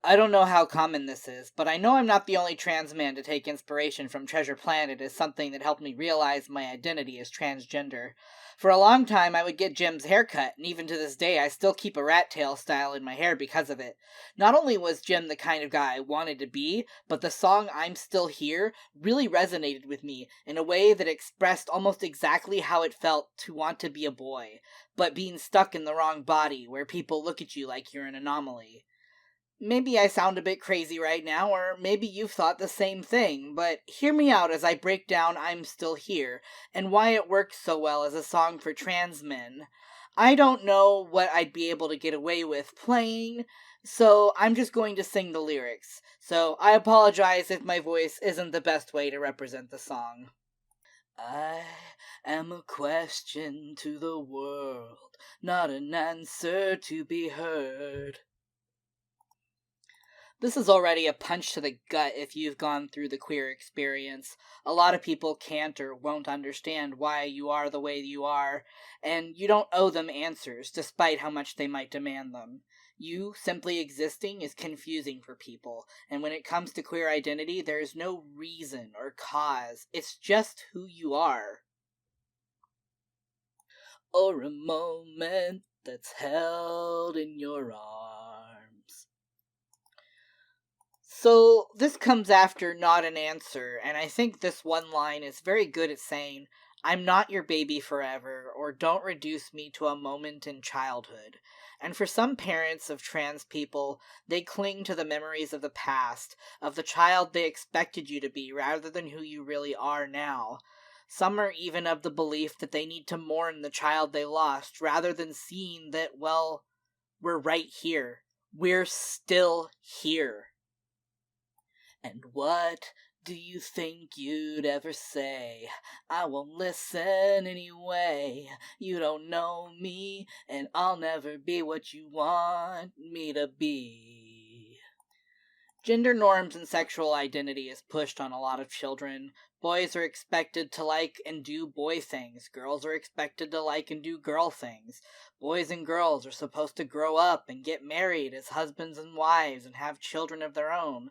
I don't know how common this is, but I know I'm not the only trans man to take inspiration from Treasure Planet as something that helped me realize my identity as transgender. For a long time, I would get Jim's haircut, and even to this day, I still keep a rat tail style in my hair because of it. Not only was Jim the kind of guy I wanted to be, but the song I'm Still Here really resonated with me in a way that expressed almost exactly how it felt to want to be a boy, but being stuck in the wrong body where people look at you like you're an anomaly. Maybe I sound a bit crazy right now, or maybe you've thought the same thing, but hear me out as I break down I'm Still Here, and why it works so well as a song for trans men. I don't know what I'd be able to get away with playing, so I'm just going to sing the lyrics. So I apologize if my voice isn't the best way to represent the song. I am a question to the world, not an answer to be heard. This is already a punch to the gut if you've gone through the queer experience. A lot of people can't or won't understand why you are the way you are, and you don't owe them answers, despite how much they might demand them. You simply existing is confusing for people, and when it comes to queer identity, there is no reason or cause. It's just who you are. Or a moment that's held in your arms. So this comes after Not an Answer, and I think this one line is very good at saying, I'm not your baby forever, or don't reduce me to a moment in childhood. And for some parents of trans people, they cling to the memories of the past, of the child they expected you to be rather than who you really are now. Some are even of the belief that they need to mourn the child they lost rather than seeing that, well, we're right here. We're still here. And what do you think you'd ever say? I won't listen anyway. You don't know me, and I'll never be what you want me to be. Gender norms and sexual identity is pushed on a lot of children. Boys are expected to like and do boy things. Girls are expected to like and do girl things. Boys and girls are supposed to grow up and get married as husbands and wives and have children of their own.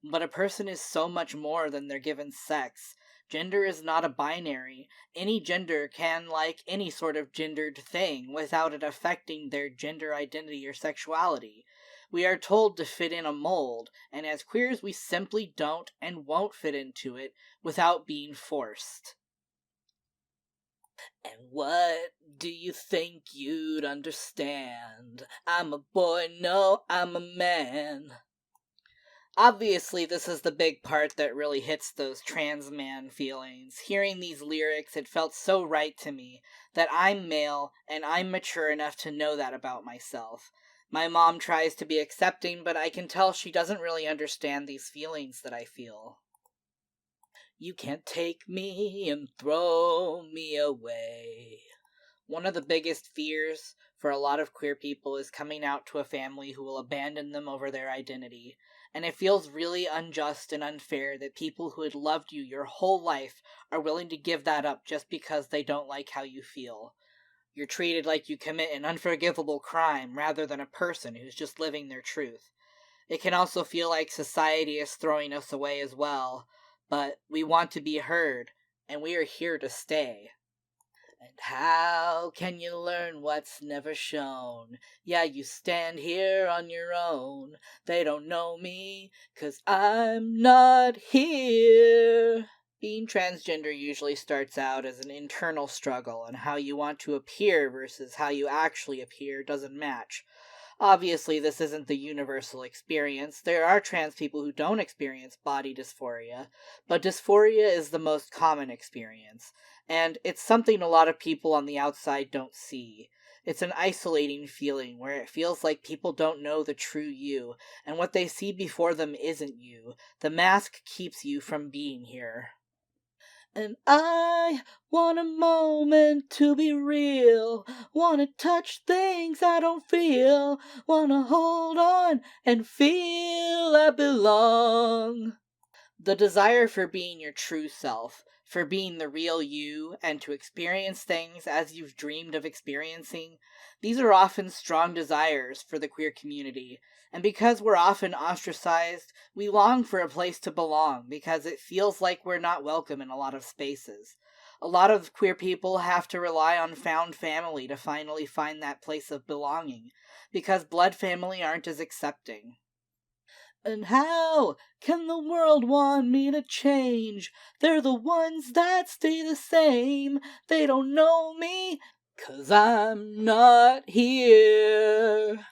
But a person is so much more than their given sex. Gender is not a binary. Any gender can like any sort of gendered thing without it affecting their gender identity or sexuality. We are told to fit in a mold, and as queers we simply don't and won't fit into it without being forced. And what do you think you'd understand? I'm a boy, no, I'm a man. Obviously, this is the big part that really hits those trans man feelings. Hearing these lyrics, it felt so right to me that I'm male and I'm mature enough to know that about myself. My mom tries to be accepting, but I can tell she doesn't really understand these feelings that I feel. You can't take me and throw me away. One of the biggest fears for a lot of queer people is coming out to a family who will abandon them over their identity. And it feels really unjust and unfair that people who had loved you your whole life are willing to give that up just because they don't like how you feel. You're treated like you commit an unforgivable crime rather than a person who's just living their truth. It can also feel like society is throwing us away as well, but we want to be heard, and we are here to stay. And how can you learn what's never shown? Yeah, you stand here on your own. They don't know me, 'cause I'm not here. Being transgender usually starts out as an internal struggle, and how you want to appear versus how you actually appear doesn't match. Obviously, this isn't the universal experience. There are trans people who don't experience body dysphoria, but dysphoria is the most common experience, and it's something a lot of people on the outside don't see. It's an isolating feeling where it feels like people don't know the true you, and what they see before them isn't you. The mask keeps you from being here. And I want a moment to be real. Wanna touch things I don't feel. Wanna hold on and feel I belong. The desire for being your true self, for being the real you, and to experience things as you've dreamed of experiencing, these are often strong desires for the queer community, and because we're often ostracized, we long for a place to belong because it feels like we're not welcome in a lot of spaces. A lot of queer people have to rely on found family to finally find that place of belonging, because blood family aren't as accepting. And how can the world want me to change? They're the ones that stay the same. They don't know me, 'cause I'm not here.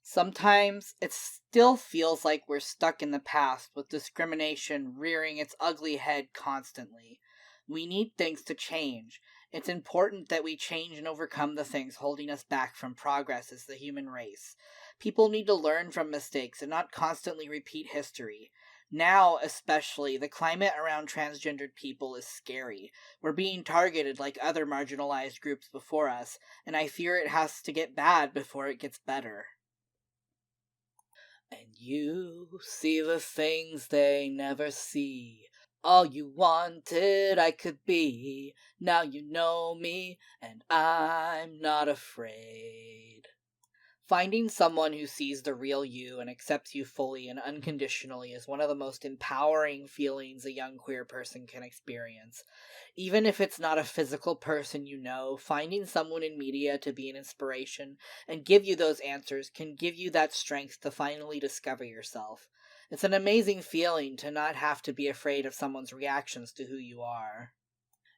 Sometimes it still feels like we're stuck in the past with discrimination rearing its ugly head constantly. We need things to change. It's important that we change and overcome the things holding us back from progress as the human race. People need to learn from mistakes and not constantly repeat history. Now, especially, the climate around transgendered people is scary. We're being targeted like other marginalized groups before us, and I fear it has to get bad before it gets better. And you see the things they never see. All you wanted I could be. Now you know me, and I'm not afraid. Finding someone who sees the real you and accepts you fully and unconditionally is one of the most empowering feelings a young queer person can experience. Even if it's not a physical person you know, finding someone in media to be an inspiration and give you those answers can give you that strength to finally discover yourself. It's an amazing feeling to not have to be afraid of someone's reactions to who you are.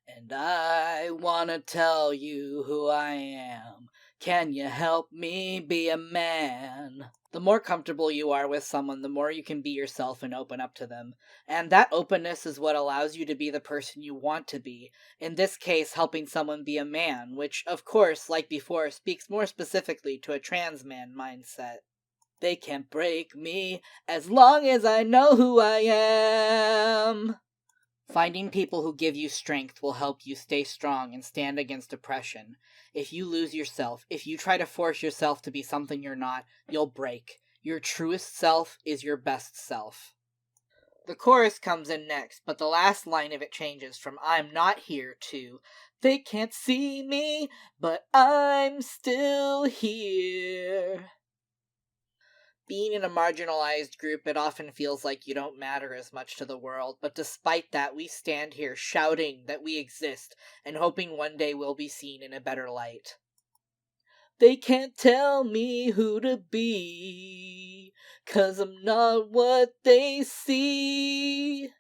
And I wanna tell you who I am. Can you help me be a man? The more comfortable you are with someone, the more you can be yourself and open up to them. And that openness is what allows you to be the person you want to be. In this case, helping someone be a man, which, of course, like before, speaks more specifically to a trans man mindset. They can't break me as long as I know who I am. Finding people who give you strength will help you stay strong and stand against oppression. If you lose yourself, if you try to force yourself to be something you're not, you'll break. Your truest self is your best self. The chorus comes in next, but the last line of it changes from I'm not here to they can't see me, but I'm still here. Being in a marginalized group, it often feels like you don't matter as much to the world, but despite that, we stand here shouting that we exist and hoping one day we'll be seen in a better light. They can't tell me who to be, 'cause I'm not what they see.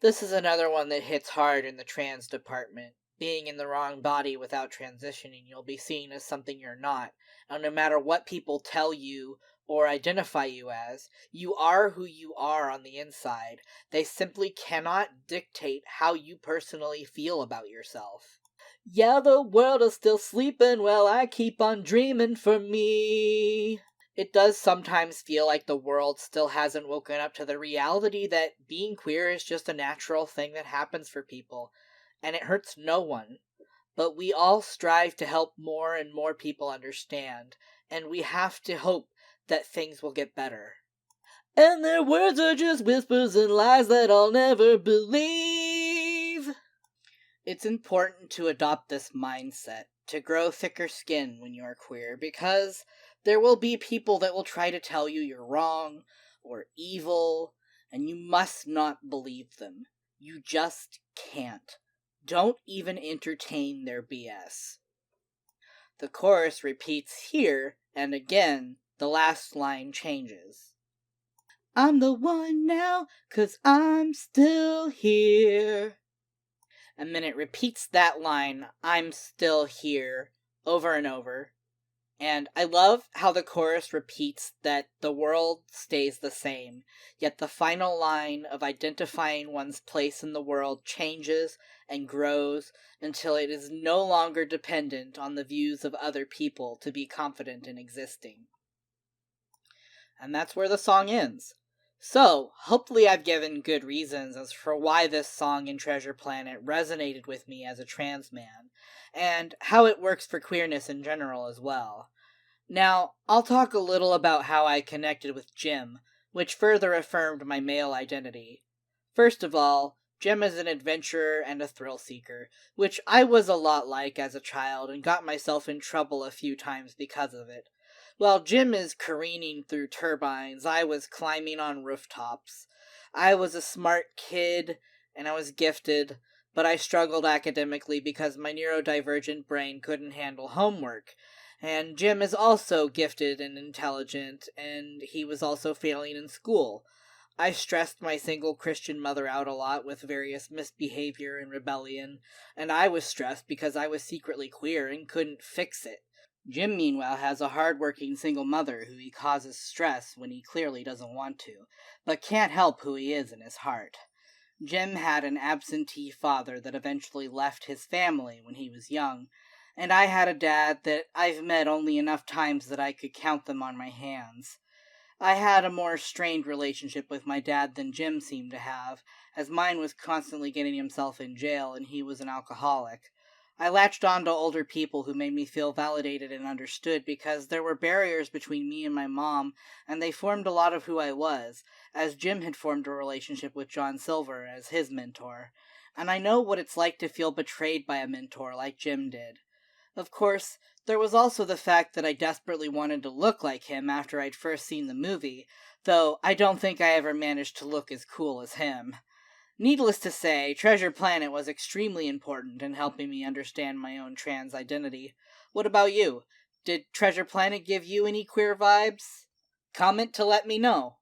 This is another one that hits hard in the trans department. Being in the wrong body without transitioning, you'll be seen as something you're not. And no matter what people tell you or identify you as, you are who you are on the inside. They simply cannot dictate how you personally feel about yourself. Yeah, the world is still sleeping while I keep on dreaming for me. It does sometimes feel like the world still hasn't woken up to the reality that being queer is just a natural thing that happens for people, and it hurts no one. But we all strive to help more and more people understand, and we have to hope that things will get better. And their words are just whispers and lies that I'll never believe. It's important to adopt this mindset, to grow thicker skin when you are queer, because there will be people that will try to tell you you're wrong or evil, and you must not believe them. You just can't. Don't even entertain their BS. The chorus repeats here, and again, the last line changes. I'm the one now, 'cause I'm still here. And then it repeats that line, I'm still here, over and over. And I love how the chorus repeats that the world stays the same, yet the final line of identifying one's place in the world changes and grows until it is no longer dependent on the views of other people to be confident in existing. And that's where the song ends. So, hopefully I've given good reasons as for why this song in Treasure Planet resonated with me as a trans man, and how it works for queerness in general as well. Now, I'll talk a little about how I connected with Jim, which further affirmed my male identity. First of all, Jim is an adventurer and a thrill seeker, which I was a lot like as a child and got myself in trouble a few times because of it. While Jim is careening through turbines, I was climbing on rooftops. I was a smart kid and I was gifted, but I struggled academically because my neurodivergent brain couldn't handle homework. And Jim is also gifted and intelligent, and he was also failing in school. I stressed my single Christian mother out a lot with various misbehavior and rebellion, and I was stressed because I was secretly queer and couldn't fix it. Jim, meanwhile, has a hard-working single mother who he causes stress when he clearly doesn't want to, but can't help who he is in his heart. Jim had an absentee father that eventually left his family when he was young, and I had a dad that I've met only enough times that I could count them on my hands. I had a more strained relationship with my dad than Jim seemed to have, as mine was constantly getting himself in jail and he was an alcoholic. I latched on to older people who made me feel validated and understood because there were barriers between me and my mom, and they formed a lot of who I was, as Jim had formed a relationship with John Silver as his mentor. And I know what it's like to feel betrayed by a mentor like Jim did. Of course, there was also the fact that I desperately wanted to look like him after I'd first seen the movie, though I don't think I ever managed to look as cool as him. Needless to say, Treasure Planet was extremely important in helping me understand my own trans identity. What about you? Did Treasure Planet give you any queer vibes? Comment to let me know.